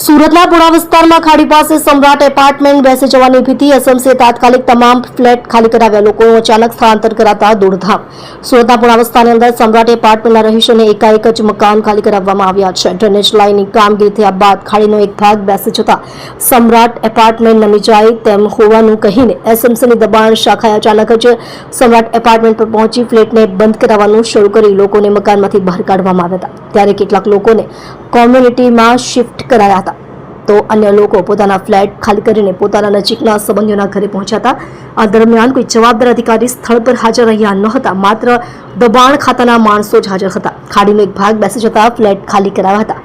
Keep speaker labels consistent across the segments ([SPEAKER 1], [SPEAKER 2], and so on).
[SPEAKER 1] સુરતના પુણા વિસ્તારમાં ખાડી પાસે સમ્રાટ એપાર્ટમેન્ટ બેસી જવાની ભીતિ. એસએમસીએ તાત્કાલિક તમામ ફ્લેટ ખાલી કરાવ્યા. લોકોનું અચાનક સ્થળાંતર કરાતા દોડધામ. સુરતના પુણા વિસ્તારની અંદર સમ્રાટ એપાર્ટમેન્ટના રહીશોને એકાએક જ મકાન ખાલી કરાવવામાં આવ્યા છે. ડ્રેનેજ લાઇનની કામગીરી થયા બાદ ખાડીનો એક ભાગ બેસી જતા સમ્રાટ એપાર્ટમેન્ટ નમી જાય તેમ હોવાનું કહીને એસએમસીની દબાણ શાખાએ અચાનક જ સમ્રાટ એપાર્ટમેન્ટ પર પહોંચી ફ્લેટને બંધ કરાવવાનું શરૂ કરી લોકોને મકાનમાંથી બહાર કાઢવામાં આવ્યા હતા. ત્યારે કેટલાક લોકોને કોમ્યુનિટીમાં શિફ્ટ કરાયા હતા તો અન્ય લોકો પોતાના ફ્લેટ ખાલી કરીને પોતાના નજીકના સંબંધીઓના ઘરે પહોંચ્યા હતા. આ દરમિયાન કોઈ જવાબદાર અધિકારી સ્થળ પર હાજર રહ્યા ન હતા. માત્ર દબાણ ખાતાના માણસો જ હાજર હતા. ખાડીનો એક ભાગ બેસી જતા ફ્લેટ ખાલી કરાવ્યા હતા.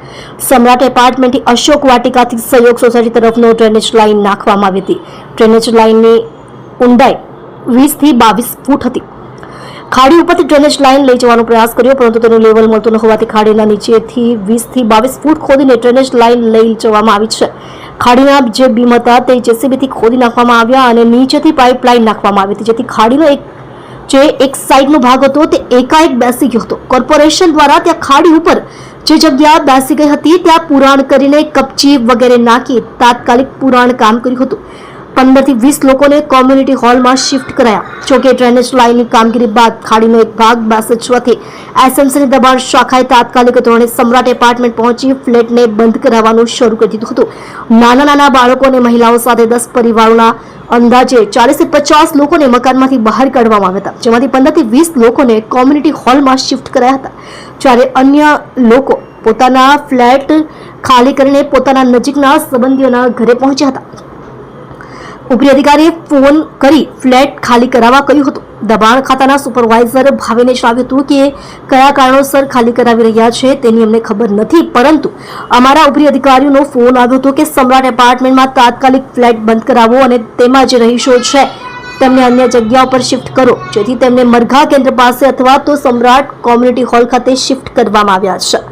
[SPEAKER 1] સમ્રાટ એપાર્ટમેન્ટથી અશોક વાટિકાથી સહયોગ સોસાયટી તરફનો ડ્રેનેજ લાઇન નાખવામાં આવી હતી. ડ્રેનેજ લાઇનની ઊંડાઈ 20 થી 22 ફૂટ હતી. ખાડી ઉપરથી ડ્રેનેજ લાઇન લઈ જવાનો પ્રયાસ કર્યો પરંતુ તેનું લેવલ મળતું ન હોવાથી ખાડીના નીચેથી 20 થી 22 ફૂટ ખોદીને ડ્રેનેજ લાઇન લઈ જવામાં આવી છે. ખાડીના જે બીમ હતા તે જેસીબીથી ખોદી નાખવામાં આવ્યા અને નીચેથી પાઇપલાઇન નાખવામાં આવી હતી, જેથી ખાડીનો એક સાઈડનો ભાગ હતો તે એકાએક બેસી ગયો હતો. કોર્પોરેશન દ્વારા ત્યાં ખાડી ઉપર જે જગ્યા બેસી ગઈ હતી ત્યાં પુરાણ કરીને કપચી વગેરે નાખી તાત્કાલિક પુરાણ કામ કર્યું હતું. 15 થી 20 લોકોને કોમ્યુનિટી હોલમાં શિફ્ટ કરાયા. જોકે ડ્રેનેજ લાઇનની કામગીરી બાદ ખાડીનો એક ભાગ બેસી જવાથી એસએમસીની દબાણ શાખાએ તાત્કાલિક ધોરણે સમ્રાટ એપાર્ટમેન્ટ પહોંચી ફ્લેટને બંધ કરાવવાનું શરૂ કરી દીધું હતું. નાના બાળકો અને મહિલાઓ સાથે 10 પરિવારોના અંદાજે 40 થી 50 લોકોને મકાનમાંથી બહાર કાઢવામાં આવ્યા હતા, જેમાંથી 15 થી 20 લોકોને કોમ્યુનિટી હોલમાં શિફ્ટ કરાયા હતા. જ્યારે અન્ય લોકો પોતાના ફ્લેટ ખાલી કરીને પોતાના નજીકના સંબંધીઓના ઘરે પહોંચ્યા હતા. ઉપરી અધિકારીએ ફોન કરી ફ્લેટ ખાલી કરાવવા કહ્યું હતું. દબાણ ખાતાના સુપરવાઇઝર ભાવિને જણાવ્યું હતું કે કયા કારણોસર ખાલી કરાવી રહ્યા છે તેની અમને ખબર નથી, પરંતુ અમારા ઉપરી અધિકારીઓનો ફોન આવ્યો હતો કે સમ્રાટ એપાર્ટમેન્ટમાં તાત્કાલિક ફ્લેટ બંધ કરાવો અને તેમાં જે રહીશો છે તેમને અન્ય જગ્યાઓ પર શિફ્ટ કરો, જેથી તેમને મરઘા કેન્દ્ર પાસે અથવા તો સમ્રાટ કોમ્યુનિટી હોલ ખાતે શિફ્ટ કરવામાં આવ્યા છે.